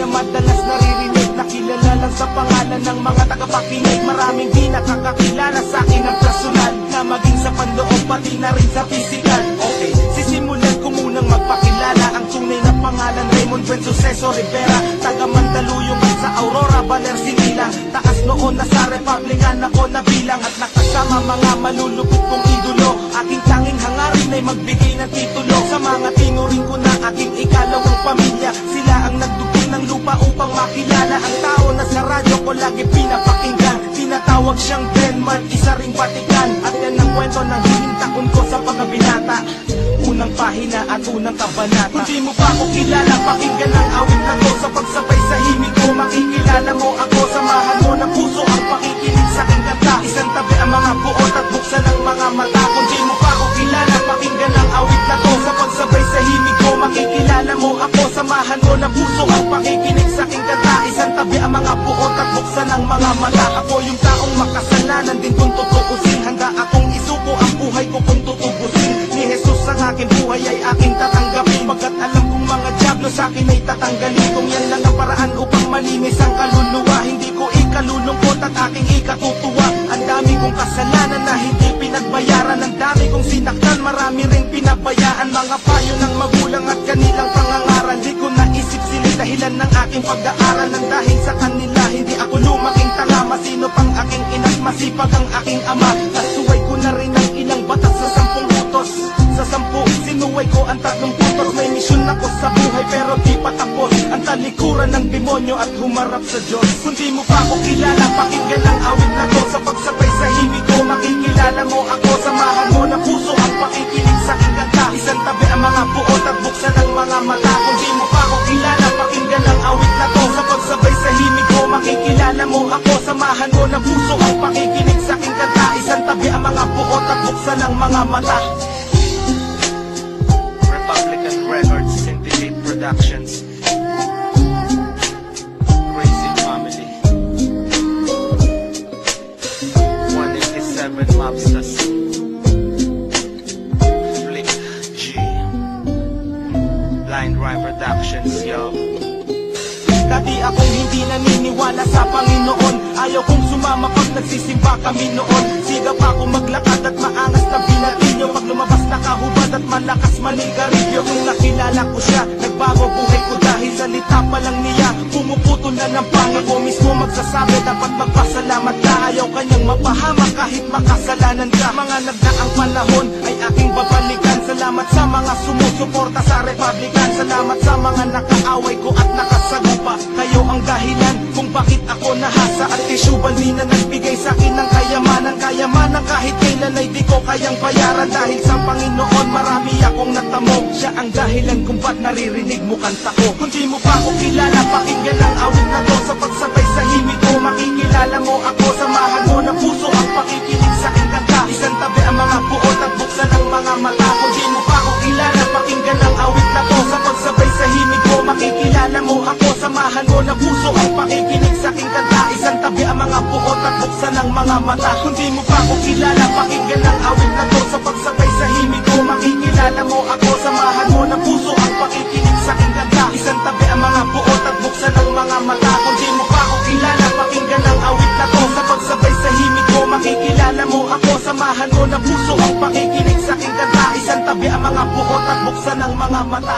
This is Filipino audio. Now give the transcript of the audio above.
Madalas naririnig na kilala lang sa pangalan ng mga tagapakinig. Maraming di nakakakilala sa akin ang personal, na maging sa panloob pati na rin sa physical. Okay, sisimulan ko munang magpakilala. Ang tunay na pangalan Raymond Buen Suceso Rivera, taga Mandaluyong at sa Aurora, Baler, Sinilang. Taas noon na sa Republican ako nabilang, at nakasama mga malulupit kong idolo. Aking tanging hangarin ay magbigay ng titulo sa mga tinuring ko na aking ikalawang pamilya. Sila ang nagdugtong ng lupa upang makilala ang tao na sa radyo ko lagi pinapakinggan. Tinatawag siyang Denmark, isa ring Vatican. At yan ang kwento ng hinintakon ko sa pagkabinata, unang pahina at unang kabanata. Kung di mo pa ako kilala, pakinggan ang awit na to. Sa pagsabay sa himig ko, makikilala mo ako. Samahan mo ng puso ang pakikinig sa aking kanta. Isang tabi ang mga buot at buksan ang mga mata. Kung di mo pa ako kilala, pakinggan ang awit na to. Sa pagsabay sa himig ko, makikilala mo ako. Samahan mo ng puso ang pakikinig sa aking kanta. Isang tabi ang mga buot at buksan ang mga mata. Ako yung taong makasalanan din kung tutuusin. Handa akong isuko ang buhay ko kung tutubusin. Ni Jesus ang aking buhay ay aking tatanggapin, pagkat alam kong mga diablo sa akin ay tatanggalin. Kung yan lang ang paraan upang malinis ang kaluluwa, hindi ko ikalulungkot at aking ikatutuwa. Ang dami kong kasalanan na hindi pinagbayaran, ang dami kong sinaktan, marami ring pinabayaan. Mga payo ng magulang at kanilang pangangaral, di ko naisip sila dahilan ng aking pag-aaral. Nang dahil sa kanila hindi ako lumaking tanga, masino pang aking ina't masipag ang aking ama. Nasuway ko na rin ang ilang batas sa 10 utos. Sa 10 sinuway ko ang 3 putos. May misyon ako sa buhay pero di pa tapos ang talikuran ng demonyo at humarap sa Diyos. Kung di mo pa ako kilala, pakinggan ang awit na to. Sa pagsabay sa himig ko, makikilala mo ako. Samahan mo ng puso ang pakikinig sa aking kanta. Isang tabi ang mga buot at buksan ang mga mata. Kung di mo pa ako kilala, pakinggan ang awit na to. Sa pagsabay sa himig ko, makikilala mo ako. Samahan mo ng puso ang pakikinig sa aking kanta. Isang tabi ang mga buot at buksan ang mga mata. Republican Records, Syndicate Productions, Crazy Family, 187 Mobsters, Flick G, Blind Rhyme Productions, yo. Dati akong hindi naniniwala sa Panginoon, ayaw kong sumama pag nagsisimba kami noon. Siga pa akong maglakad at maangas na binatilyo, pag lumabas nakahubad at malakas manigarilyo. Nung nakilala ko siya, nagbago buhay ko dahil salita pa lang niya pumuputol na ng pangil ko. Mismo magsasabi dapat magpasalamat ka, ayaw kanyang mapahamak kahit makasalanan ka. Mga nagdaang panahon ay aking babalikan. Salamat sa mga sumusuporta sa Republican, salamat sa mga nakaaway ko at nakasagupa. Kayo ang dahilan kung bakit ako nahasa, at isyubali na nagbigay sa akin ng kayamanan. Kayamanan kahit kailan ay di ko kayang bayaran. Dahil sa Panginoon marami akong natamo, siya ang dahilan kung ba't naririnig mo kanta ko. Kung di mo pa ako kilala, pakinggan ang awit na to. Sa pagsabay sa himig ko, makikilala mo ako. Samahan mo ng puso ang pakikinig sa aking kanta. Isang tabi ang mga buot at buksan ang mga mata. Kung di mo pa ako kilala, pakinggan ang awit na to. Sa pagsabay sa himig ko, makikilala mo ako. Samahan mo ng puso ang pakikinig sa aking kanta. Isang tabi ang mga buot at buksan ang mga mata. Kung di mo pa ako kilala, pakinggan ang awit na to. Sa pagsabay sa himig ko, makikilala mo ako. Samahan mo ng puso ang pakikinig sa aking kanta. Isang tabi ang mga buot at buksan ang mga mata. Kung di mo pa ako kilala, pakinggan ang awit na to. Sa pagsabay sa himig ko, makikilala mo ako. Samahan mo ng puso ang pakikinig sa aking kanta. Isang tabi ang mga buot at buksan ang mga mata.